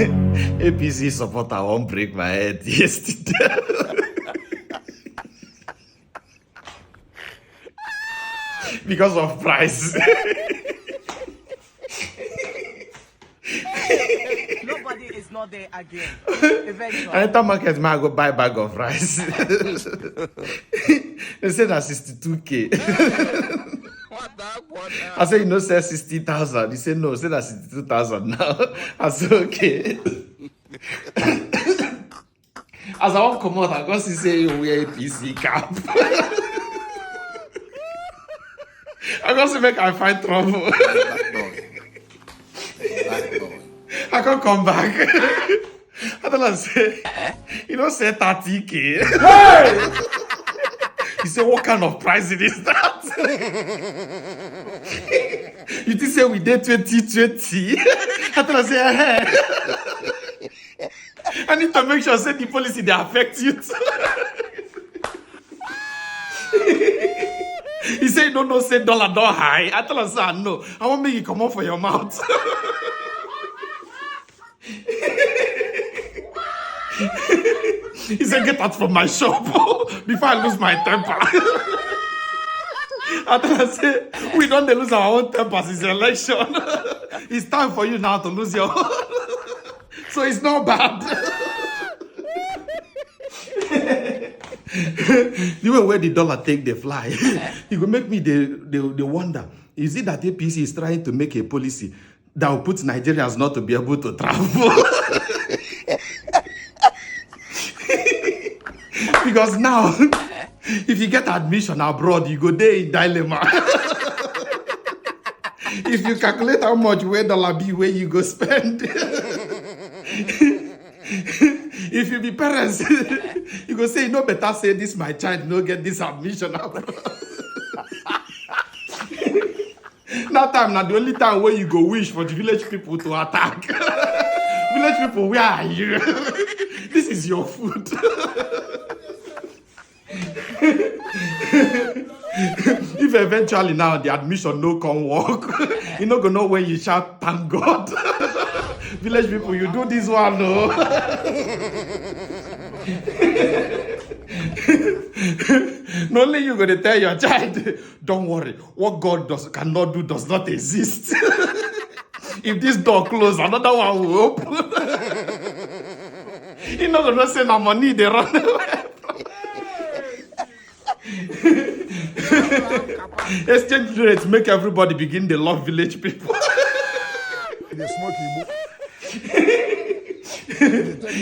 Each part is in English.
APC supporter won't break my head yesterday. Because of price. Nobody is not there again. Eventually. I enter market, man, I go buy bag of rice. They say that's 62K. I said, you know, say 60,000. He said, no, say that's 62,000 now. I said, okay. As I want to come out, I go see say you wear a PC cap. I go see make I find trouble. I can't come back. I don't say, you don't say 30K. Hey! He said, what kind of price it is that? You think say we did 2020? I don't say, hey. I need to make sure say the policy they affect you too. He said, you don't know, say dollar don't high. I tell him, say, no. I want make you come out for your mouth. He said, get out from my shop before I lose my temper. I tell him, say, we don't lose our own temper since the election. It's time for you now to lose your own. So it's not bad. The way where the dollar take the fly, it will make me the wonder. Is it that APC is trying to make a policy that will put Nigerians not to be able to travel? Because now, if you get admission abroad, you go there in dilemma. If you calculate how much where dollar be, where you go spend. If you be parents, you go say, no better say this my child, no get this admission abroad. That time, now the only time where you go wish for the village people to attack. Village people, where are you? This is your food. If eventually now the admission no come work, you not gonna know when you shout, thank God. Village people, you do this one, no. Not only you gonna tell your child, don't worry, what God cannot do does not exist. If this door closes, another one will open. You not gonna say no money, they run away. Exchange rates make everybody begin to love village people.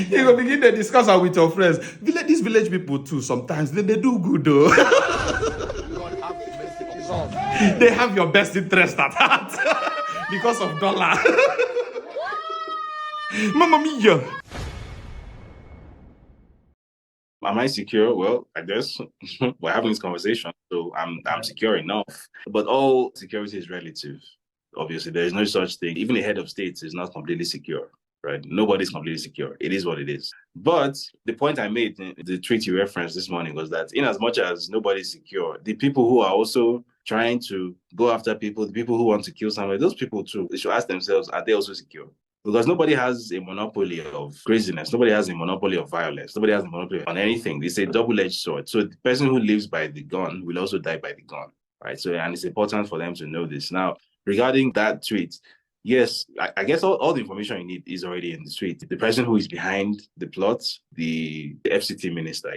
You go begin to discuss with your friends. These village people too, sometimes they do good though. They have your best interest at heart because of dollar. Mamma mia. Am I secure? Well, I guess we're having this conversation, so I'm secure enough. But all security is relative. Obviously, there is no such thing. Even the head of states is not completely secure, right? Nobody's completely secure. It is what it is. But the point I made in the tweet you referenced this morning was that in as much as nobody's secure, the people who are also trying to go after people, the people who want to kill somebody, those people too, they should ask themselves, are they also secure? Because nobody has a monopoly of craziness. Nobody has a monopoly of violence. Nobody has a monopoly on anything. It's a double-edged sword. So the person who lives by the gun will also die by the gun, right? So, and it's important for them to know this. Now, regarding that tweet, yes, I guess all the information you need is already in the tweet. The person who is behind the plot, the FCT minister,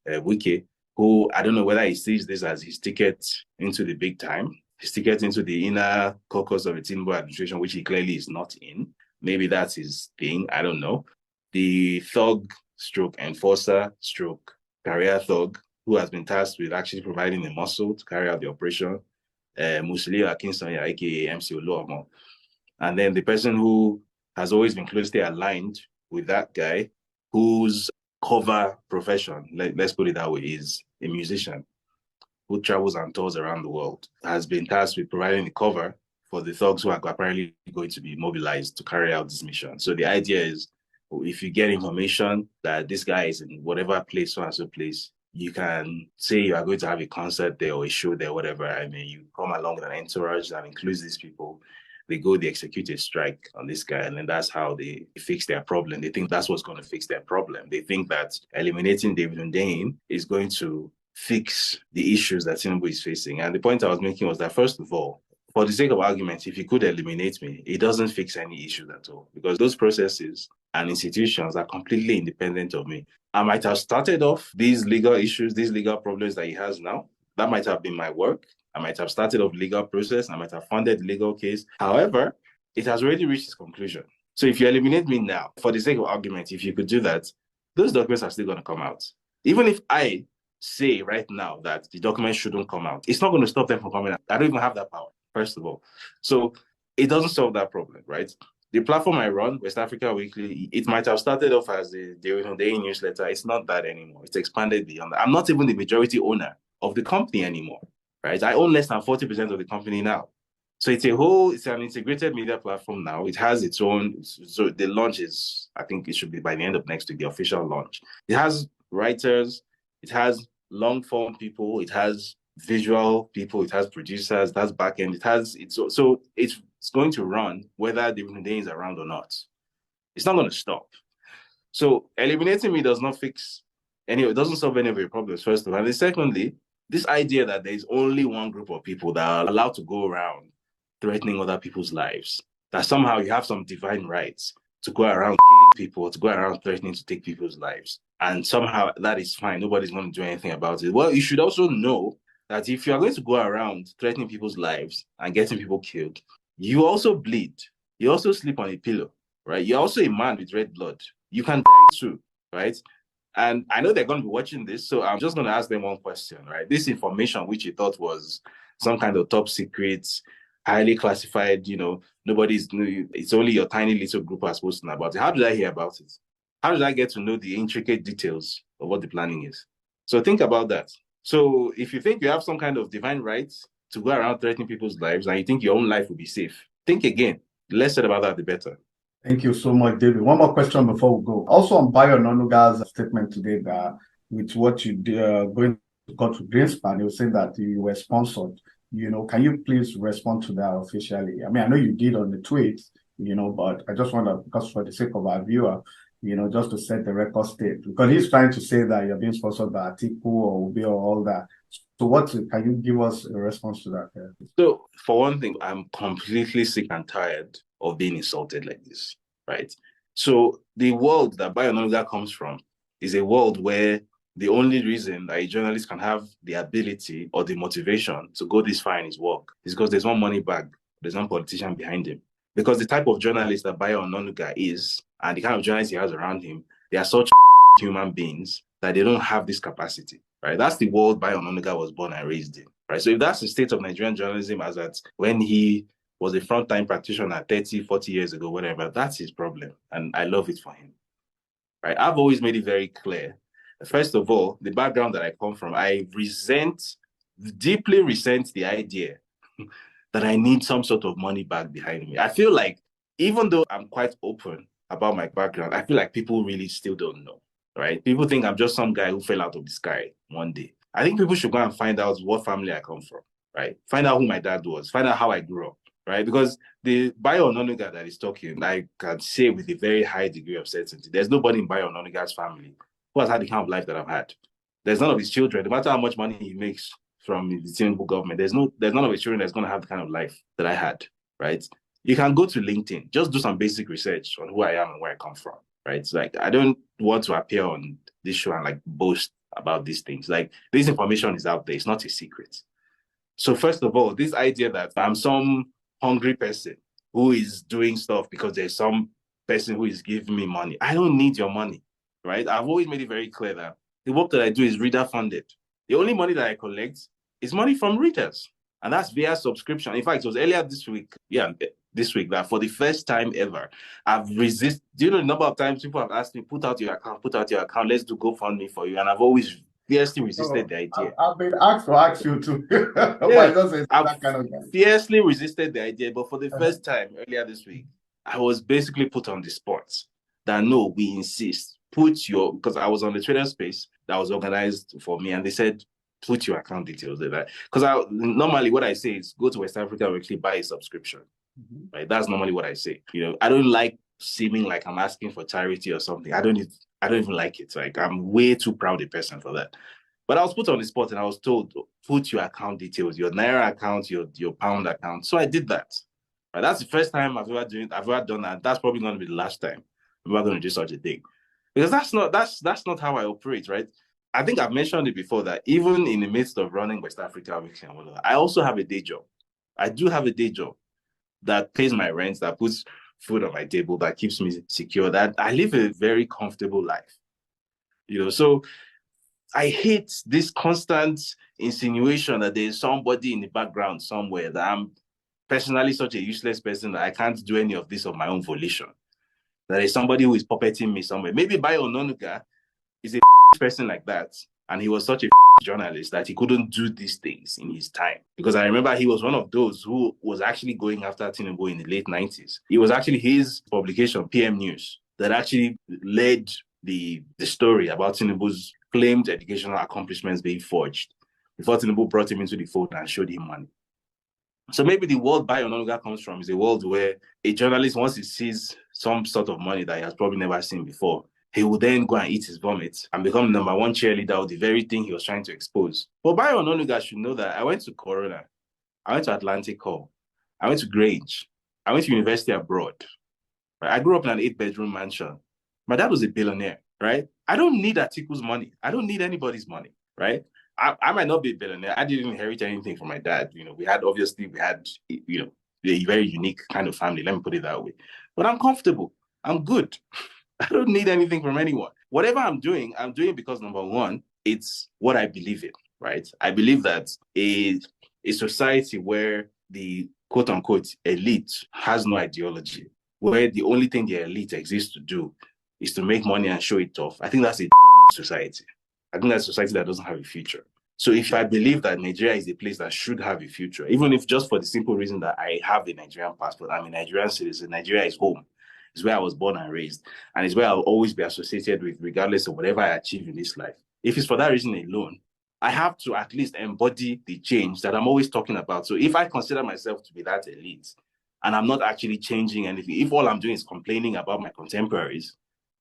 Wike, who I don't know whether he sees this as his ticket into the big time, his ticket into the inner caucus of the Tinubu administration, which he clearly is not in. Maybe that's his thing. I don't know. The thug stroke enforcer stroke career thug who has been tasked with actually providing the muscle to carry out the operation, Musili Akinsonya, aka MC Oluomo. And then the person who has always been closely aligned with that guy, whose cover profession, let's put it that way, is a musician who travels and tours around the world, has been tasked with providing the cover for the thugs who are apparently going to be mobilized to carry out this mission. So the idea is, if you get information that this guy is in whatever place, so and so place, you can say you are going to have a concert there or a show there, whatever. I mean, you come along with an entourage that includes these people, they execute a strike on this guy, and then that's how they fix their problem. They think that's what's going to fix their problem. They think that eliminating David Hundeyin is going to fix the issues that Tinubu is facing. And the point I was making was that, first of all, for the sake of argument, if he could eliminate me, it doesn't fix any issues at all, because those processes and institutions are completely independent of me. I might have started off these legal issues, these legal problems that he has now. That might have been my work. I might have started off the legal process. I might have funded the legal case. However, it has already reached its conclusion. So if you eliminate me now, for the sake of argument, if you could do that, those documents are still going to come out. Even if I say right now that the documents shouldn't come out, it's not going to stop them from coming out. I don't even have that power, first of all. So it doesn't solve that problem, right? The platform I run, West Africa Weekly, it might have started off as the daily newsletter. It's not that anymore. It's expanded beyond that. I'm not even the majority owner of the company anymore, right? I own less than 40% of the company now. So it's an integrated media platform now. It has its own, so the launch is, I think it should be by the end of next week, the official launch. It has writers, it has long form people, it has visual people, it has producers, it has backend, so it's going to run whether the Hundeyin is around or not. It's not going to stop. So eliminating me does not fix it doesn't solve any of your problems, first of all. And secondly, this idea that there is only one group of people that are allowed to go around threatening other people's lives, that somehow you have some divine rights to go around killing people, to go around threatening to take people's lives, and somehow that is fine. Nobody's going to do anything about it. Well, you should also know that if you are going to go around threatening people's lives and getting people killed, you also bleed. You also sleep on a pillow, right? You're also a man with red blood. You can die too, right? And I know they're going to be watching this, so I'm just going to ask them one question, right? This information, which you thought was some kind of top secret, highly classified, it's only your tiny little group are supposed to know about it. How did I hear about it? How did I get to know the intricate details of what the planning is? So think about that. So if you think you have some kind of divine right to go around threatening people's lives and you think your own life will be safe, think again. The less said about that, the better. Thank you so much, David. One more question before we go. Also on Bayo Onanuga's statement today that with what you did, going to go to Greenspan, you were saying that you were sponsored. Can you please respond to that officially? I mean, I know you did on the tweet, but I just want to, because for the sake of our viewer, just to set the record straight, because he's trying to say that you're being sponsored by Atiku or Obi or all that. So can you give us a response to that? So for one thing, I'm completely sick and tired of being insulted like this, right? So the world that Bayo Onanuga comes from is a world where the only reason that a journalist can have the ability or the motivation to go this far in his work is because there's one money bag, there's one politician behind him. Because the type of journalist that Bayo Onanuga is, and the kind of journalists he has around him, they are such human beings that they don't have this capacity, right? That's the world Bayo Onanuga was born and raised in, right? So if that's the state of Nigerian journalism as that when he was a front-time practitioner 30, 40 years ago, whatever, that's his problem. And I love it for him, right? I've always made it very clear. First of all, the background that I come from, I deeply resent the idea that I need some sort of money back behind me. I feel like even though I'm quite open about my background, I feel like people really still don't know, right? People think I'm just some guy who fell out of the sky one day. I think people should go and find out what family I come from, right? Find out who my dad was, find out how I grew up, right? Because the Bayo Onanuga that is talking, I can say with a very high degree of certainty, there's nobody in Bayo Onanuga's family who has had the kind of life that I've had. There's none of his children, no matter how much money he makes from the Tinubu government, there's none of his children that's going to have the kind of life that I had, right? You can go to LinkedIn, just do some basic research on who I am and where I come from, right? It's like, I don't want to appear on this show and boast about these things. Like, this information is out there. It's not a secret. So first of all, this idea that I'm some hungry person who is doing stuff because there's some person who is giving me money. I don't need your money, right? I've always made it very clear that the work that I do is reader funded. The only money that I collect is money from readers, and that's via subscription. In fact, it was earlier this week, that for the first time ever, I've resisted. Do you know the number of times people have asked me, put out your account, let's do GoFundMe for you, and I've always fiercely resisted the idea. I've been asked to ask you too. I've fiercely resisted the idea, but for the first time earlier this week, I was basically put on the spot that no, we insist, because I was on the Twitter space that was organized for me, and they said, put your account details there. Because normally what I say is go to West Africa Weekly, buy a subscription. Right? That's normally what I say. I don't like seeming like I'm asking for charity or something. I don't even like it. Like, I'm way too proud a person for that. But I was put on the spot and I was told, put your account details, your Naira account, your pound account. So I did that. Right? That's the first time I've ever done that. That's probably going to be the last time I'm ever going to do such a thing. Because that's not how I operate, right? I think I've mentioned it before that even in the midst of running West Africa Weekly and whatnot, I also have a day job. I do have a day job that pays my rent, that puts food on my table, that keeps me secure, that I live a very comfortable life. So I hate this constant insinuation that there's somebody in the background somewhere, that I'm personally such a useless person that I can't do any of this of my own volition. That there's somebody who is puppeting me somewhere. Maybe Bayo Ononuga is a person like that, and he was such a journalist that he couldn't do these things in his time. Because I remember he was one of those who was actually going after Tinubu in the late 90s. It was actually his publication, PM News, that actually led the story about Tinubu's claimed educational accomplishments being forged before Tinubu brought him into the fold and showed him money. So maybe the world Bayo Ononuga comes from is a world where a journalist, once he sees some sort of money that he has probably never seen before, he will then go and eat his vomit and become the number one cheerleader of the very thing he was trying to expose. But Bayo Ononuga should know that I went to Corona, I went to Atlantic Hall, I went to Grange, I went to university abroad. Right? I grew up in an 8-bedroom mansion. My dad was a billionaire, right? I don't need Atiku's money. I don't need anybody's money, right? I might not be a billionaire. I didn't inherit anything from my dad. We had a very unique kind of family. Let me put it that way. But I'm comfortable. I'm good. I don't need anything from anyone. Whatever I'm doing because, number one, it's what I believe in, right? I believe that a society where the quote unquote elite has no ideology, where the only thing the elite exists to do is to make money and show it off, I think that's a society. I think that's a society that doesn't have a future. So if I believe that Nigeria is a place that should have a future, even if just for the simple reason that I have the Nigerian passport, I'm a Nigerian citizen, Nigeria is home. It's where I was born and raised, and it's where I'll always be associated with, regardless of whatever I achieve in this life. If it's for that reason alone, I have to at least embody the change that I'm always talking about. So if I consider myself to be that elite, and I'm not actually changing anything, if all I'm doing is complaining about my contemporaries,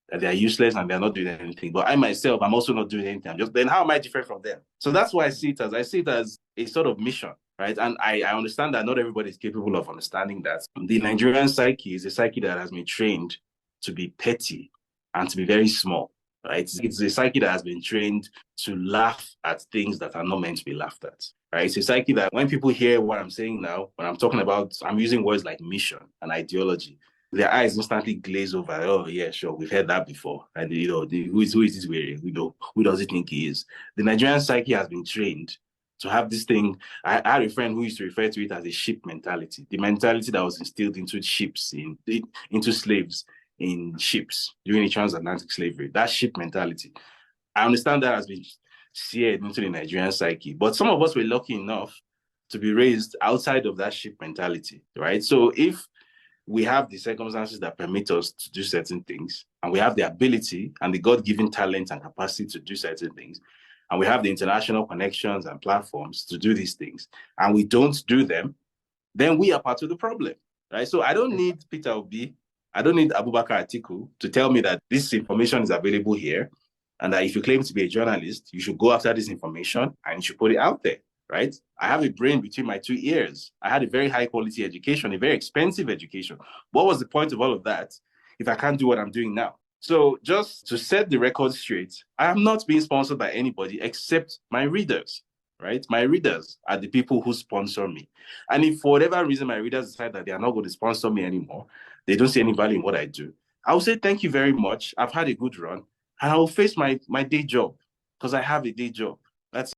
that they're useless and they're not doing anything, but I myself, I'm also not doing anything. Then how am I different from them? So that's why I see it as a sort of mission, right? And I understand that not everybody is capable of understanding that. The Nigerian psyche is a psyche that has been trained to be petty and to be very small, right? It's a psyche that has been trained to laugh at things that are not meant to be laughed at, right? It's a psyche that when people hear what I'm saying now, when I'm talking about, I'm using words like mission and ideology, their eyes instantly glaze over. Oh, yeah, sure, we've heard that before. And, who is this wearing? Who does he think he is? The Nigerian psyche has been trained to have this thing. I had a friend who used to refer to it as a ship mentality, the mentality that was instilled into ships, into slaves in ships during the transatlantic slavery. That ship mentality. I understand that has been seared into the Nigerian psyche, but some of us were lucky enough to be raised outside of that ship mentality, right? So if we have the circumstances that permit us to do certain things, and we have the ability and the God-given talent and capacity to do certain things, and we have the international connections and platforms to do these things, and we don't do them, then we are part of the problem, right? So I don't need Peter Obi, I don't need Abubakar Atiku to tell me that this information is available here, and that if you claim to be a journalist, you should go after this information and you should put it out there. Right? I have a brain between my 2 ears. I had a very high quality education, a very expensive education. What was the point of all of that if I can't do what I'm doing now? So just to set the record straight, I am not being sponsored by anybody except my readers, right? My readers are the people who sponsor me. And if for whatever reason my readers decide that they are not going to sponsor me anymore, they don't see any value in what I do, I will say thank you very much. I've had a good run, and I will face my day job because I have a day job. That's